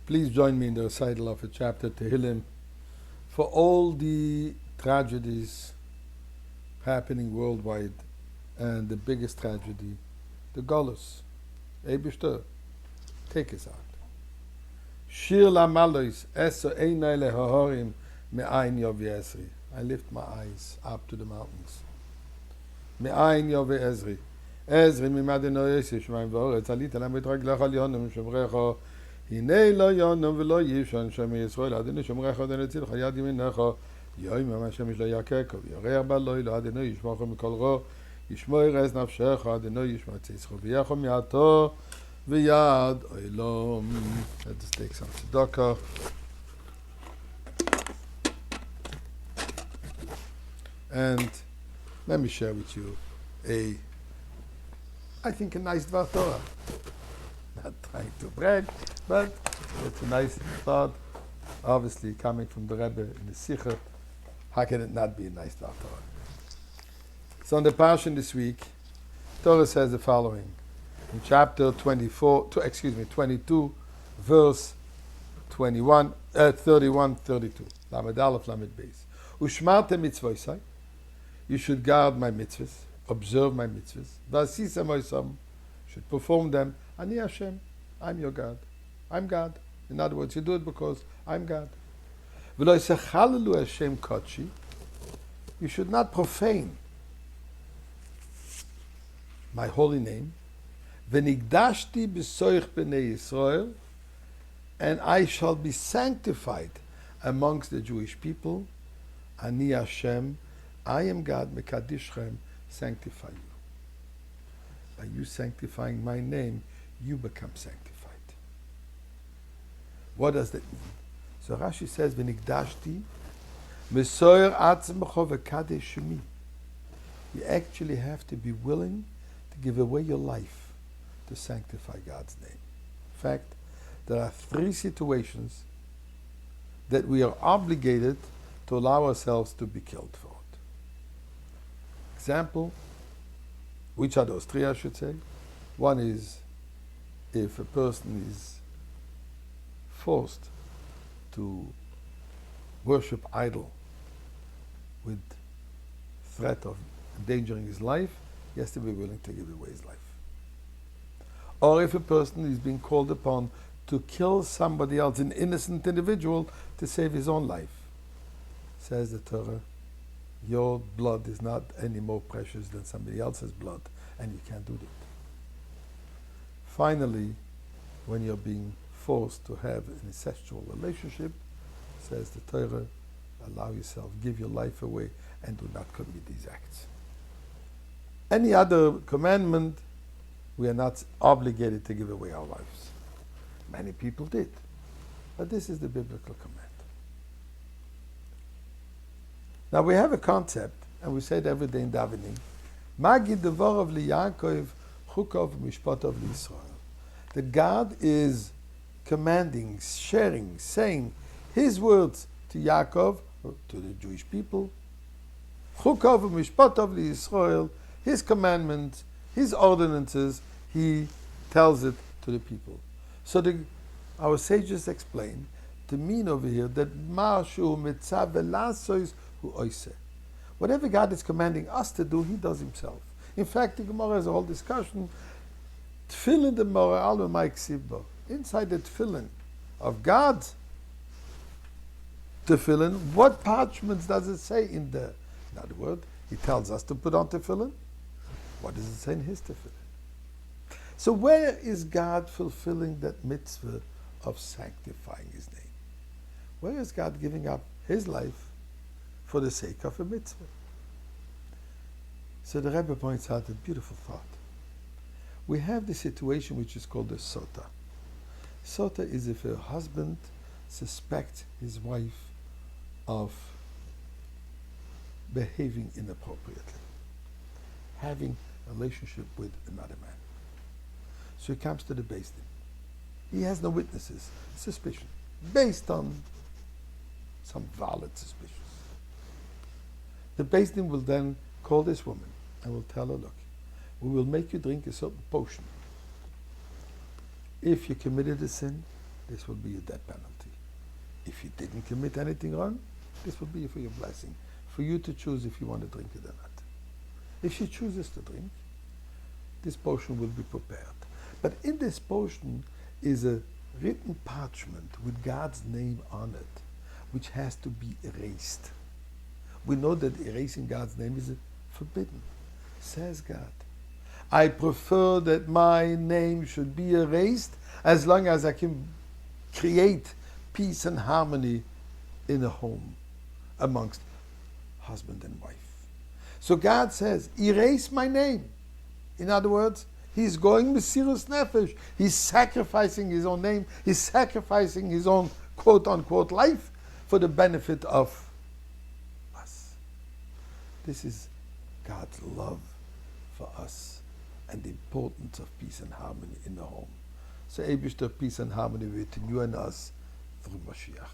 Please join me in the recital of a chapter Tehillim for all the tragedies happening worldwide, and the biggest tragedy, the Golus. Eibishter, take us out. Shir lamalois eso einai lehohorim me'ayin yovi ezri. I lift my eyes up to the mountains. Me'ayin yovi ezri. Ezri mimadeno yesi shemaim v'oretz alit elam v'traglecha lyonim shemrecha. הנה לא יונם ולא ישן שם ישראל, אדוני שומרך אדוני צילך יד ימינך, יום השמש לא יכך, וירח בלילה, אדוני ישמרך מכל רע, ישמור עז נפשך, אדוני ישמע צאצך, ויחם מעתו ויד עולם. Let's take some tzedakah. And let me share with you I think a nice Dvar Torah. Not trying to brag, but it's a nice thought. Obviously, coming from the Rebbe in the Sikha, how can it not be a nice Torah? So, on the Parsha this week, Torah says the following in chapter 22, verse 31, 32. Lamed Aleph, Lamed Beis. Ushmarte mitzvosai. You should guard my mitzvahs, observe my mitzvahs. V'asisem oisam. Should perform them. Ani Hashem, I'm your God. I'm God. In other words, you do it because I'm God. V'lo yisechalelu Hashem kodshi. You should not profane my holy name. V'nigdashti b'soich b'nei Yisrael, and I shall be sanctified amongst the Jewish people. Ani Hashem, I am God. Mekadishchem, sanctify you. By you sanctifying my name, you become sanctified. What does that mean? So Rashi says, "V'nigdashti mesoyer atzmecho v'kadesh shemi." You actually have to be willing to give away your life to sanctify God's name. In fact, there are 3 situations that we are obligated to allow ourselves to be killed for it. Example, which are those 3, I should say? One is if a person is forced to worship idol with threat of endangering his life, he has to be willing to give away his life. Or if a person is being called upon to kill somebody else, an innocent individual, to save his own life. Says the Torah, your blood is not any more precious than somebody else's blood, and you can't do that. Finally, when you're being forced to have an incestual relationship, says the Torah, allow yourself, give your life away, and do not commit these acts. Any other commandment, we are not obligated to give away our lives. Many people did, but this is the biblical command. Now we have a concept, and we say it every day in davening. Magid devorav liYaakov, chukov mishpatov liYisrael. That God is commanding, sharing, saying His words to Yaakov, to the Jewish people. Chukov mishpatov liYisrael, His commandments, His ordinances, He tells it to the people. So our sages explain to mean over here that Marshu mitzav velasois hu oise. Whatever God is commanding us to do, He does Himself. In fact, the Gemara has a whole discussion. Tefillin the Mora alma ma'aksibbo. Inside the tefillin of God's tefillin, what parchments does it say in there? In other words, He tells us to put on tefillin. What does it say in His tefillin? So where is God fulfilling that mitzvah of sanctifying His name? Where is God giving up His life for the sake of a mitzvah? So the Rebbe points out a beautiful thought. We have the situation which is called a sota. Sota is if a husband suspects his wife of behaving inappropriately, having a relationship with another man. So he comes to the Beis Din. He has no witnesses, suspicion, based on some valid suspicions. The Beis Din will then call this woman and will tell her, look, we will make you drink a certain potion. If you committed a sin, this will be a death penalty. If you didn't commit anything wrong, this will be for your blessing, for you to choose if you want to drink it or not. If she chooses to drink, this potion will be prepared. But in this potion is a written parchment with God's name on it, which has to be erased. We know that erasing God's name is forbidden. Says God, I prefer that my name should be erased as long as I can create peace and harmony in a home amongst husband and wife. So God says, erase my name. In other words, he's going Mesirus Nefesh. He's sacrificing his own name. He's sacrificing his own quote-unquote life for the benefit of us. This is God's love for us and the importance of peace and harmony in the home. So, Eibishter, peace and harmony between you and us through Mashiach.